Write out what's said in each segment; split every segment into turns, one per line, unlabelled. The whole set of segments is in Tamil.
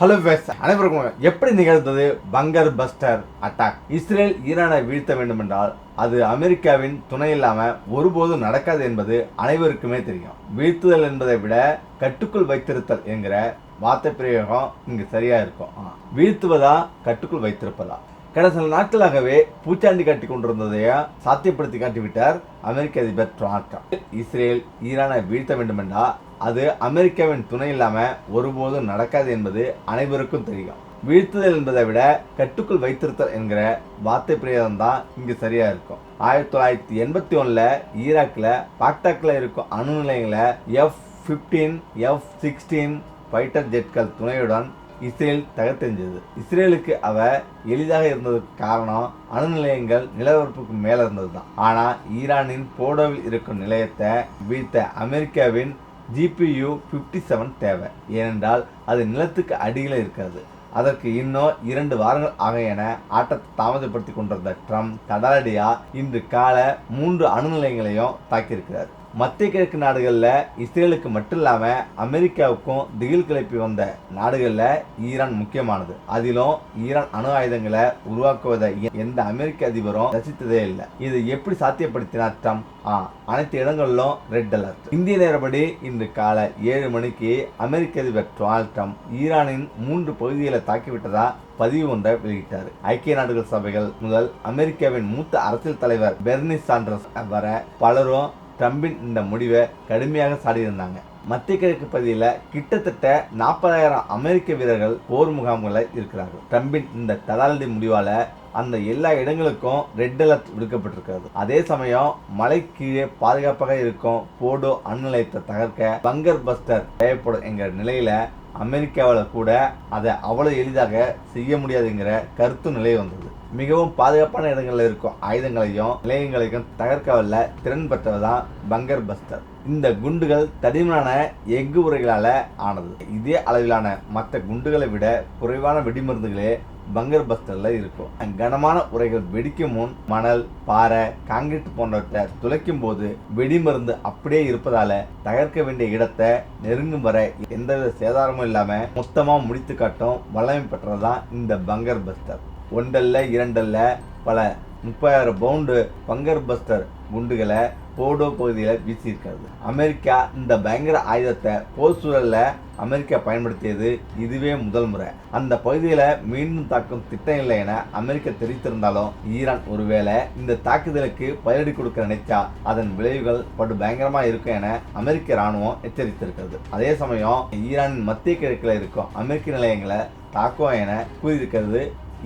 ஹலோ பேஸ் அனைவருக்கும் எப்படி நிகழ்ந்தது பங்கர் பஸ்டர் அட்டாக்? இஸ்ரேல் ஈரானை வீழ்த்த வேண்டும் என்றால் அது அமெரிக்காவின் துணை இல்லாம ஒருபோதும் நடக்காது என்பது அனைவருக்குமே தெரியும். வீழ்த்துதல் என்பதை விட கட்டுக்குள் வைத்திருத்தல் என்கிற வார்த்தை பிரயோகம் இங்கு சரியா இருக்கும். வீழ்த்துவதா கட்டுக்குள் வைத்திருப்பதா? கடந்த சில நாட்களாகவே பூச்சாண்டி காட்டி கொண்டிருந்ததையா சாத்தியப்படுத்தி காட்டிவிட்டார் அமெரிக்க அதிபர் டொனால்ட் ட்ரம்ப். இஸ்ரேல் ஈரானை வீழ்த்த வேண்டும் என்றால் அது அமெரிக்காவின் துணை இல்லாம ஒருபோதும் நடக்காது என்பது அனைவருக்கும் தெரியும். வீழ்த்துதல் என்பதை விட கட்டுக்குள் வைத்திருத்தல் என்கிற வார்த்தை பிரயோகம் தான் இங்கு சரியா இருக்கும். 1981 ஈராக்ல பாக்தாக்ல இருக்கும் அணு நிலையங்களை F-15 F-16 ஃபைட்டர் ஜெட்கள் துணையுடன் இஸ்ரேல் தகர்த்தெறிஞ்சது. இஸ்ரேலுக்கு எளிதாக இருந்ததுக்கு காரணம் அணு நிலையங்கள் நிலப்பரப்புக்கு மேல இருந்ததுதான். ஆனா ஈரானின் போடோவில் இருக்கும் நிலையத்தை வீழ்த்த அமெரிக்காவின் GPU-57 தேவை. ஏனென்றால் அது நிலத்துக்கு அடியில் இருக்கிறது. அதற்கு இன்னும் 2 வாரங்கள் ஆக என ஆட்டத்தை தாமதப்படுத்தி கொண்டிருந்த ட்ரம்ப் தடாலடியா இன்று காலை 3 அணு நிலையங்களையும் தாக்கியிருக்கிறார். மத்திய கிழக்கு நாடுகளில் இஸ்ரேலுக்கு மட்டும் இல்லாமல் அமெரிக்காவுக்கும் திகில் கிளப்பி வந்த நாடுகளில் ஈரான் முக்கியமானது. அதிலும் ஈரான் அணு ஆயுதங்களை உருவாக்குவதை எந்த அமெரிக்க அதிபரும் ரசித்ததே இல்லை. இது எப்படி சாத்தியப்படுத்தினார் ட்ரம்ப்? அனைத்து இடங்களிலும் ரெட் அலர்ட். இந்திய நேரப்படி இன்று காலை 7 மணிக்கு அமெரிக்க அதிபர் டொனால்ட் ட்ரம்ப் ஈரானின் 3 பகுதிகளை தாக்கிவிட்டதா பதிவு ஒன்றை வெளியிட்டார். ஐக்கிய நாடுகள் சபைகள் முதல் அமெரிக்காவின் மூத்த அரசியல் தலைவர் பெர்னி சாண்டர்ஸ் வர பலரும் ட்ரம்பின் இந்த முடிவை கடுமையாக சாடியிருந்தாங்க. மத்திய கிழக்கு பகுதியில் கிட்டத்தட்ட 40,000 அமெரிக்க வீரர்கள் போர் முகாம்களில் இருக்கிறார்கள். ட்ரம்பின் இந்த தடாலடி முடிவால அந்த எல்லா இடங்களுக்கும் ரெட் அலர்ட் விடுக்கப்பட்டிருக்கிறது. அதே சமயம் மலை கீழே பாதுகாப்பாக இருக்கும் போடோ அணு நிலையத்தை தகர்க்க பங்கர் பஸ்டர் தேவைப்படும் என்கிற நிலையில அமெரிக்காவில் கூட அதை அவ்வளவு எளிதாக செய்ய முடியாதுங்கிற கருத்து நிலை வந்தது. மிகவும் பாதுகாப்பான இடங்களில் இருக்கும் ஆயுதங்களையும் நிலையங்களையும் தகர்க்கவல்ல திறன் பெற்றதுதான் பங்கர் பஸ்டர். இந்த குண்டுகள் தடிமனான எஃகு உரைகளால ஆனது. இதே அளவிலான மற்ற குண்டுகளை விட குறைவான வெடிமருந்துகளே பங்கர் பஸ்டர்ல இருக்கும். கனமான உரைகள் வெடிக்கும் முன் மணல், பாறை, காங்கிரீட் போன்றவற்றை துளைக்கும் போது வெடிமருந்து அப்படியே இருப்பதால தகர்க்க வேண்டிய இடத்தை நெருங்கும் வரை எந்தவித சேதாரமும் இல்லாம மொத்தமா முடித்து காட்டும் வல்லமை பெற்றதுதான் இந்த பங்கர் பஸ்டர். ஒன்றல்ல இரண்டல்ல பல 30,000 பவுண்டு பங்கர் பஸ்டர் குண்டுகளை போடோ பகுதியில் வீசியிருக்கிறது. அமெரிக்கா இந்த பயங்கர ஆயுதத்தை போர் சூழல்ல அமெரிக்கா பயன்படுத்தியது இதுவே முதல் முறை. அந்த பகுதியில மீண்டும் தாக்கும் திட்டம் இல்லை என அமெரிக்கா தெரிவித்திருந்தாலும் ஈரான் ஒருவேளை இந்த தாக்குதலுக்கு பதிலடி கொடுக்க நினைச்சா அதன் விளைவுகள் படு பயங்கரமா இருக்கும் என அமெரிக்க ராணுவம் எச்சரித்திருக்கிறது. அதே சமயம் ஈரானின் மத்திய கிழக்கில் இருக்கும் அமெரிக்க நிலையங்களை தாக்கும் என கூறியிருக்கிறது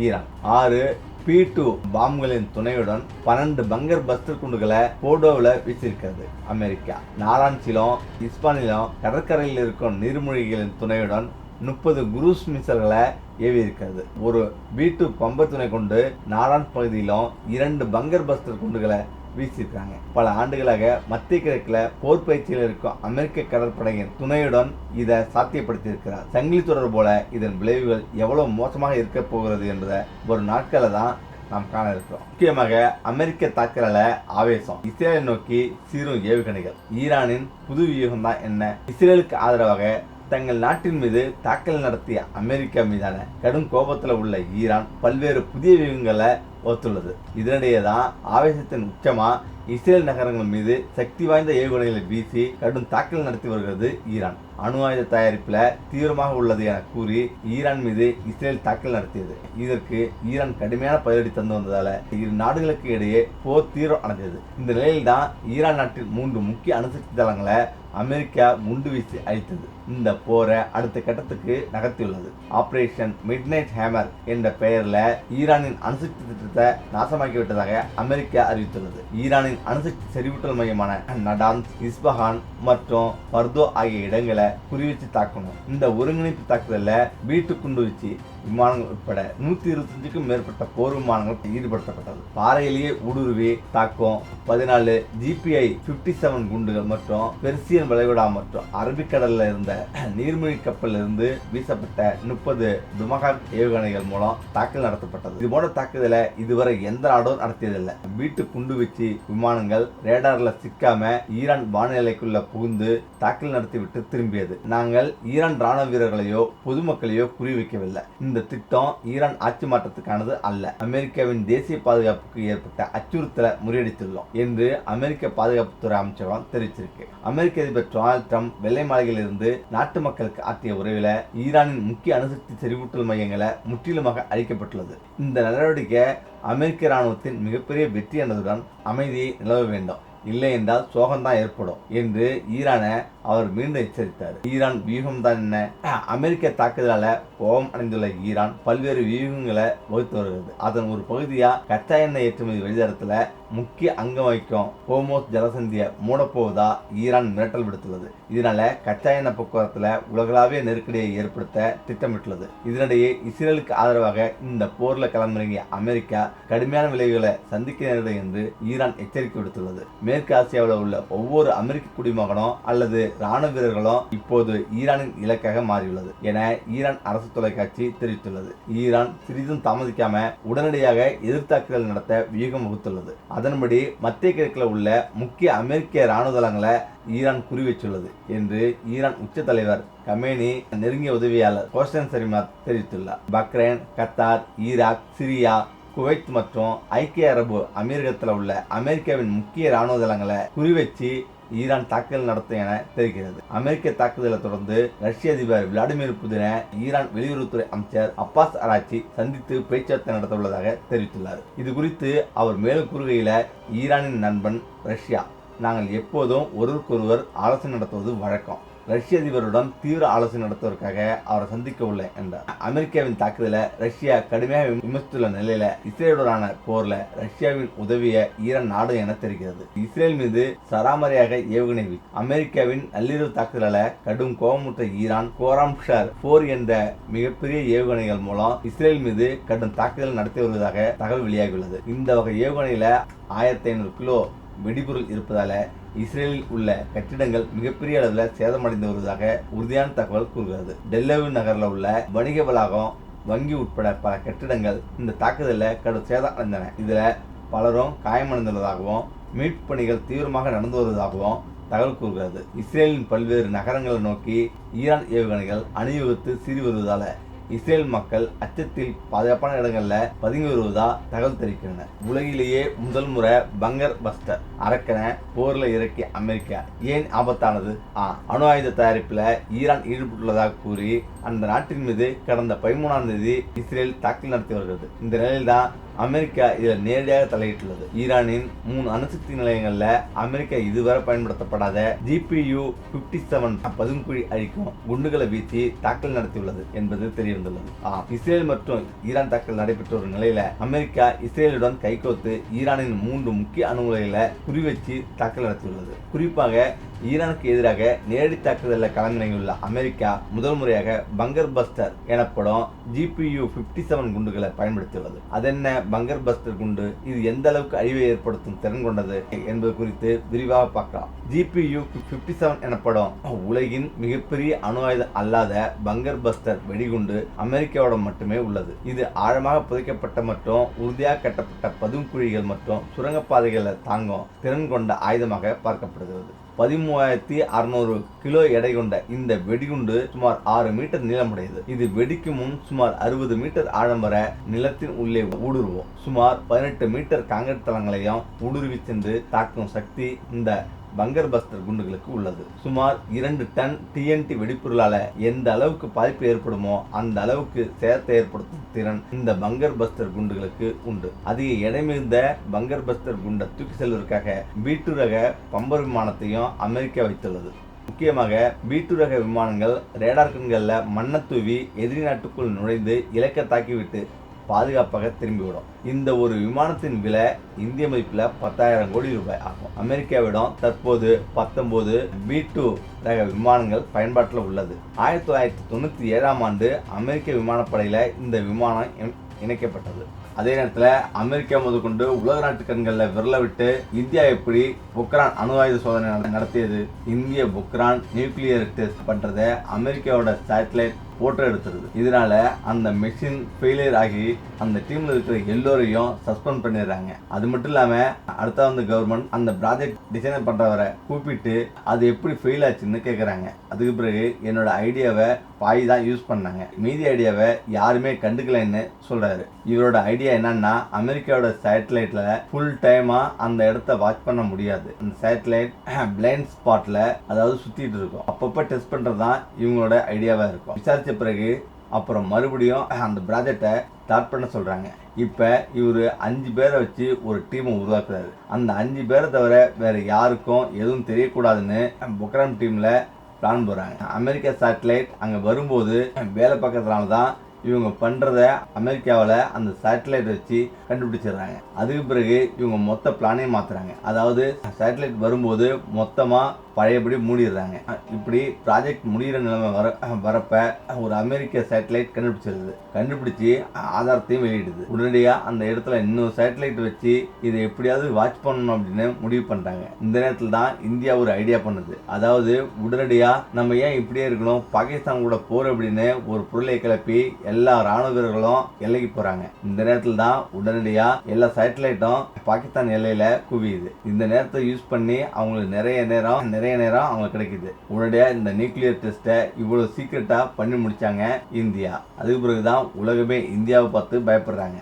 ஈரான். 6 P-2 பாம்புகளின் துணையுடன் 12 பங்கர் பஸ்டர் குண்டுகளை போடோவில் வீசியிருக்கிறது அமெரிக்கா. நாரான்சிலும் இஸ்பானிலும் கடற்கரையில் இருக்கும் நீர்மூழ்கிகளின் துணையுடன் 30 குரூஸ் மிசைல்களை ஏவி இருக்கிறது. ஒரு B-2 பம்பர் துணை கொண்டு நாரான் பகுதியிலும் 2 பங்கர் பஸ்டர் குண்டுகளை வீசியிருக்காங்க. பல ஆண்டுகளாக மத்திய கிழக்குல போர் பயிற்சியில் இருக்கும் அமெரிக்க கடற்படையின் துணையுடன் இதை சாத்தியப்படுத்தி இருக்கிறார். சங்கிலி தொடர் போல இதன் விளைவுகள் எவ்வளவு மோசமாக இருக்க போகிறது என்பதை ஒரு நாட்களை தான் நாம் காண இருக்கிறோம். முக்கியமாக அமெரிக்க தாக்குதல ஆவேசம், இஸ்ரேலை நோக்கி சீரும் ஏவுகணைகள், ஈரானின் புது வியூகம் தான் என்ன? இஸ்ரேலுக்கு ஆதரவாக தங்கள் நாட்டின் மீது தாக்கல் நடத்திய அமெரிக்கா மீதான கடும் கோபத்தில் உள்ள ஈரான் பல்வேறு புதிய வியூகங்களை ஒத்துள்ளது. இதனிடையே தான் ஆவேசத்தின் உச்சமா இஸ்ரேல் நகரங்கள் மீது சக்தி வாய்ந்த ஏவுகணைகளை வீசி கடும் தாக்கல் நடத்தி வருகிறது ஈரான். அணு ஆயுத தயாரிப்புல தீவிரமாக உள்ளது என கூறி ஈரான் மீது இஸ்ரேல் தாக்கல் நடத்தியது. இதற்கு ஈரான் கடுமையான பதிலடி தந்து வந்ததால இரு நாடுகளுக்கு இடையே போர் தீவிரம் அடைந்தது. இந்த நிலையில் தான் ஈரான் நாட்டின் 3 முக்கிய அணுசக்தி தளங்களை அமெரிக்கா குண்டு வீசி அழித்தது. இந்த போரை அடுத்த கட்டத்துக்கு நகர்த்தியுள்ளது. ஆபரேஷன் மிட்நைட் ஹேமர் என்ற பெயர்ல ஈரானின் அணுசக்தி திட்டத்தை நாசமாக்கிவிட்டதாக அமெரிக்கா அறிவித்துள்ளது. ஈரானின் அணுசக்தி செறிவூட்டல் மையமான நடான்ஸ், இஸ்பஹான் மற்றும் பர்தோ ஆகிய இடங்களை குறிவச்சு தாக்கணும். இந்த ஒருங்கிணைப்பு தாக்குதல்ல B-2 குண்டு வீச்சு விமானங்கள் உட்பட 125க்கும் மேற்பட்ட போர் விமானங்கள் ஈடுபடுத்தப்பட்டது. பாறையிலேயே ஊடுருவி தாக்கும் 14 GPI 57 குண்டுகள் மற்றும் பெர்சியன் வளைகுடா மற்றும் அரபிக்கடல்ல இருந்த நீர்மூழ்கி கப்பலில் இருந்து வீசப்பட்ட 30 டுமஹாக் ஏவுகணைகள் மூலம் தாக்குதல் நடத்தப்பட்டது. இது போன்ற தாக்குதலை இதுவரை எந்த நாடும் நடத்தியதில்லை. வீட்டு குண்டுவீச்சு விமானங்கள் ரேடார்ல சிக்காம ஈரான் வானிலைக்குள்ள புகுந்து தாக்குதல் நடத்திவிட்டு திரும்பியது. நாங்கள் ஈரான் ராணுவ வீரர்களையோ பொதுமக்களையோ குறிவைக்கவில்லை. இந்த திட்டம் ஈரான் ஆட்சி மாற்றத்துக்கானது அல்ல. அமெரிக்காவின் தேசிய பாதுகாப்புக்கு ஏற்பட்ட அச்சுறுத்தலை முறியடித்துள்ளோம் என்று அமெரிக்க பாதுகாப்புத்துறை அமைச்சகம் தெரிவிச்சிருக்கு. அமெரிக்க அதிபர் டொனால்ட் ட்ரம்ப் வெள்ளை மாளிகையில் இருந்து நாட்டு மக்களுக்கு ஆற்றிய உரையில ஈரானின் முக்கிய அணுசக்தி செறிவூட்டல் மையங்களை முற்றிலுமாக அழிக்கப்பட்டுள்ளது. இந்த நடவடிக்கை அமெரிக்க ராணுவத்தின் மிகப்பெரிய வெற்றி என்பதுடன் அமைதியை நிலவ வேண்டும், இல்லை என்றால் சோகம்தான் ஏற்படும் என்று ஈரானை அவர் மீண்டும் எச்சரித்தார். ஈரான் வியூகம் தான் என்ன? அமெரிக்க தாக்குதலால கோபம் அடைந்துள்ள ஈரான் பல்வேறு வியூகங்களை வகுத்து வருகிறது. அதன் ஒரு பகுதியா கச்சா எண்ணெய் ஏற்றுமதி வழித்தடத்துல முக்கிய அங்கம் வகிக்கும் ஹோர்முஸ் ஜலசந்தியை மூடப்போவதா ஈரான் மிரட்டல் விடுத்துள்ளது. இதனால கச்சா எண்ணெய் போக்குவரத்துல உலகளாவிய நெருக்கடியை ஏற்படுத்த திட்டமிட்டுள்ளது. இதனிடையே இஸ்ரேலுக்கு ஆதரவாக இந்த போர்ல களமிறங்கிய அமெரிக்கா கடுமையான விளைவுகளை சந்திக்க நேரிடும் என்று ஈரான் எச்சரிக்கை விடுத்துள்ளது. மேற்கு ஆசியாவில் உள்ள ஒவ்வொரு அமெரிக்க குடிமகனும் அல்லது ராணுவ வீரர்களும் இப்போது ஈரானின் இலக்காக மாறியுள்ளது என ஈரான் அரசு தொலைக்காட்சி தெரிவித்துள்ளது. ஈரான் சிறிதும் தாமதிக்காம உடனடியாக எதிர்த்தாக்குதல் நடத்த வியூகம் வகுத்துள்ளது. அதன்படி மத்திய கிழக்கில் உள்ள முக்கிய அமெரிக்க ராணுவ தளங்களை ஈரான் குறிவைச்சுள்ளது என்று ஈரான் உச்ச தலைவர் கமேனி நெருங்கிய உதவியாளர் ஹோசன் சரிமாத் தெரிவித்துள்ளார். Bahrain, Qatar, Iraq, Syria, Kuwait மற்றும் ஐக்கிய அரபு அமீரகத்தில் உள்ள அமெரிக்காவின் முக்கிய ராணுவ தளங்களை குறிவச்சு ஈரான் தாக்குதல் நடத்தும் என தெரிகிறது. அமெரிக்க தாக்குதலை தொடர்ந்து ரஷ்ய அதிபர் விளாடிமிர் புதினை ஈரான் வெளியுறவுத்துறை அமைச்சர் அப்பாஸ் அராச்சி சந்தித்து பேச்சுவார்த்தை நடத்த உள்ளதாக தெரிவித்துள்ளார். இது குறித்து அவர் மேலும் கூறுகையில், ஈரானின் நண்பன் ரஷ்யா, நாங்கள் எப்போதும் ஒருவருக்கொருவர் ஆலோசனை நடத்துவது வழக்கம். ரஷ்ய அதிபருடன் தீவிர ஆலோசனை நடத்துவதற்காக அவரை சந்திக்க உள்ளேன் என்றார். அமெரிக்காவின் தாக்குதலை ரஷ்யா கடுமையாக விமர்சித்துள்ள நிலையில இஸ்ரேலுடனான போர்ல ரஷ்யாவின் உதவிய ஈரான் நாடு என தெரிகிறது. இஸ்ரேல் மீது சராமரியாக ஏவுகணை அமெரிக்காவின் நள்ளிரவு தாக்குதலால கடும் கோபமுற்ற ஈரான் கோராம்ஷர் 4 என்ற மிகப்பெரிய ஏவுகணைகள் மூலம் இஸ்ரேல் மீது கடும் தாக்குதல் நடத்தி வருவதாக தகவல் வெளியாகியுள்ளது. இந்த வகை ஏவுகணையில 1500 கிலோ வெடிபொருள் இருப்பதால இஸ்ரேலில் உள்ள கட்டிடங்கள் மிகப்பெரிய அளவில் சேதமடைந்து வருவதாக உறுதியான தகவல் கூறுகிறது. டெல்லவி நகரில் உள்ள வணிக வளாகம், வங்கி உட்பட பல கட்டிடங்கள் இந்த தாக்குதலில் கடும் சேதம் அடைந்தன. இதுல பலரும் காயமடைந்துள்ளதாகவும் மீட்பு பணிகள் தீவிரமாக நடந்து வருவதாகவும் தகவல் கூறுகிறது. இஸ்ரேலின் பல்வேறு நகரங்களை நோக்கி ஈரான் ஏவுகணைகள் அணிவகுத்து சீறி வருவதால இஸ்ரேல் மக்கள் அச்சத்தில் பாதுகாப்பான இடங்களில் பதுங்கி வருவதா தகவல் தெரிவிக்கின்றன. உலகிலேயே முதல் முறை பங்கர் பஸ்டர் அரக்கனை போர்ல இறக்கிய அமெரிக்கா ஏன் ஆபத்தானது? அணு ஆயுத தயாரிப்புல ஈரான் ஈடுபட்டுள்ளதாக கூறி அந்த நாட்டின் மீது கடந்த 13ஆம் தேதி இஸ்ரேல் தாக்குதல் நடத்தி வருகிறது. இந்த நிலையில்தான் அமெரிக்கா இதில் நேரடியாக தலையிட்டுள்ளது. ஈரானின் 3 அணுசக்தி நிலையங்கள்ல அமெரிக்கா இதுவரை பயன்படுத்தப்படாத GPU 57 பதுங்குழி அழிக்கும் குண்டுகளை வீசி தாக்குதல் நடத்தியுள்ளது என்பது தெரிய வந்துள்ளது. இஸ்ரேல் மற்றும் ஈரான் தாக்குதல் நடைபெற்ற ஒரு நிலையில அமெரிக்கா இஸ்ரேலுடன் கைகோத்து ஈரானின் 3 முக்கிய அணு உலைகளை குறிவச்சு தாக்குதல் நடத்தியுள்ளது. குறிப்பாக ஈரானுக்கு எதிராக நேரடி தாக்குதலில் களமிறங்கியுள்ள அமெரிக்கா முதல் முறையாக பங்கர் பஸ்டர் எனப்படும் GPU 57 குண்டுகளை பயன்படுத்தியுள்ளது. அதென்ன பங்கர் பஸ்டர் குண்டு? இது எந்த அளவுக்கு அழிவை ஏற்படுத்தும் திறன் கொண்டது என்பது குறித்து விரிவாக பார்க்கலாம். GPU 57 எனப்படும் உலகின் மிகப்பெரிய அணு ஆயுதம் அல்லாத பங்கர் பஸ்டர் வெடிகுண்டு அமெரிக்காவோட மட்டுமே உள்ளது. இது ஆழமாக புதைக்கப்பட்ட மற்றும் உறுதியாக கட்டப்பட்ட பதுங்குழிகள் மற்றும் சுரங்கப்பாதைகளை தாங்கும் திறன் கொண்ட ஆயுதமாக பார்க்கப்படுகிறது. 13,600 கிலோ எடை கொண்ட இந்த வெடிகுண்டு சுமார் 6 மீட்டர் நீளமுடையது. இது வெடிக்கும் முன் சுமார் 60 மீட்டர் ஆழம் வர நிலத்தின் உள்ளே ஊடுருவும். சுமார் 18 மீட்டர் காங்கிரீட் தளங்களையும் ஊடுருவி சென்று தாக்கும் சக்தி இந்த பங்கர் பஸ்டர் குண்டுகளுக்கு உள்ளது. சுமார் 2 டன் TNT வெடிப்பொருளால எந்த அளவுக்கு பாதிப்பு ஏற்படுமோ அந்த அளவுக்கு சேதத்தை ஏற்படுத்தும் திறன் இந்த பங்கர் பஸ்டர் குண்டுகளுக்கு உண்டு. அதிக எடை மிகுந்த பங்கர் பஸ்டர் குண்டை தூக்கி செல்வதற்காக B-2 ரக பம்பர் விமானத்தையும் அமெரிக்கா வைத்துள்ளது. முக்கியமாக B-2 ரக விமானங்கள் ரேடார் கண்களில் மண்ணை தூவி எதிரி நாட்டுக்குள் நுழைந்து இலக்கை தாக்கிவிட்டு பாதுகாப்பாக திரும்பிவிடும். இந்த ஒரு விமானத்தின் விலை இந்திய மதிப்பில் 10,000 கோடி ரூபாய் ஆகும். அமெரிக்காவிடம் தற்போது 19 B2 ரக விமானங்கள் பயன்பாட்டில் உள்ளது. 1997ஆம் ஆண்டு அமெரிக்க விமானப்படையில் இந்த விமானம் இணைக்கப்பட்டது. அதே நேரத்தில் அமெரிக்கா முதற்கொண்டு உலக நாட்டு கண்களில் விரல விட்டு இந்தியா எப்படி பொக்ரான் அணு ஆயுத சோதனை நடத்தியது, இந்திய பொக்ரான் நியூக்ளியர் டெஸ்ட் பண்றதை அமெரிக்காவோட சேட்டலைட் போட்டோ எடுத்துருது. இதனால அந்த மெஷின் ஃபெயிலியர் ஆகி அந்த டீம்ல இருக்கிற எல்லோரையும் சஸ்பெண்ட் பண்ணிடுறாங்க. அது மட்டும் இல்லாம அடுத்த கவர்மெண்ட் அந்த ப்ராஜெக்ட் டிசைன் பண்றவரை கூப்பிட்டு அது எப்படி ஃபெயில் ஆச்சுன்னு கேட்கறாங்க. அதுக்கு பிறகு என்னோட ஐடியாவை பாய் தான் யூஸ் பண்ணாங்க, மீதி ஐடியாவை யாருமே கண்டுக்கலன்னு சொல்றாரு. இவரோட ஐடியா என்னன்னா, அமெரிக்காவோட சேட்டலைட்ல ஃபுல் டைமா அந்த இடத்த வாட்ச் பண்ண முடியாது. அந்த சேட்டலைட் பிளைண்ட் ஸ்பாட்ல அதாவது சுத்திட்டு இருக்கும். அப்பப்ப டெஸ்ட் பண்றதுதான் இவங்களோட ஐடியாவா இருக்கும். விசாரிச்ச பிறகு அப்புறம் மறுபடியும் அந்த ப்ராஜெக்டை ஸ்டார்ட் பண்ண சொல்றாங்க. இப்ப இவரு 5 பேரை வச்சு ஒரு டீமை உருவாக்குறாரு. அந்த 5 பேரை தவிர வேற யாருக்கும் எதுவும் தெரியக்கூடாதுன்னு பொக்ரான் டீம்ல பிளான் போறாங்க. அமெரிக்கா சேட்டலைட் அங்க வரும்போது வேலை பார்க்கறதுனால தான் இவங்க பண்றத அமெரிக்காவில் அந்த சேட்டலைட் வச்சு கண்டுபிடிச்சிடுறாங்க. அதுக்கு பிறகு இவங்க மொத்த பிளானையும் மாத்துறாங்க. அதாவது சேட்டலைட் வரும்போது மொத்தமா பழையபடி மூடிடுறாங்க. இப்படி ப்ராஜெக்ட் முடிகிற நிலைமை வரப்ப ஒரு அமெரிக்க சேட்டலைட் கண்டுபிடிச்சு ஆதாரத்தையும் வெளியிடுது. உடனடியாக அந்த இடத்துல இன்னொரு சேட்டலைட் வச்சு இதை எப்படியாவது வாட்ச் பண்ணணும் அப்படின்னு முடிவு பண்றாங்க. இந்த நேரத்தில் தான் இந்தியா ஒரு ஐடியா பண்ணுது. அதாவது உடனடியா நம்ம ஏன் இப்படியே இருக்கணும், பாகிஸ்தான் கூட போர் அப்படின்னு ஒரு பொருளை கிளப்பி எல்லா ராணுவ வீரர்களும் எல்லைக்கு போறாங்க. இந்த நேரத்தில் தான் உடனடியா எல்லா சேட்டலைட்டும் பாகிஸ்தான் எல்லையில குவியுது. இந்த நேரத்தை யூஸ் பண்ணி அவங்களுக்கு நிறைய நேரம் அவங்களுக்கு கிடைக்குது. உடனடியா இந்த நியூக்ளியர் டெஸ்ட்டை இவ்வளவு சீக்கிரட்டா பண்ணி முடிச்சாங்க இந்தியா. அதுக்கு பிறகுதான் உலகமே இந்தியாவை பார்த்து பயப்படுறாங்க.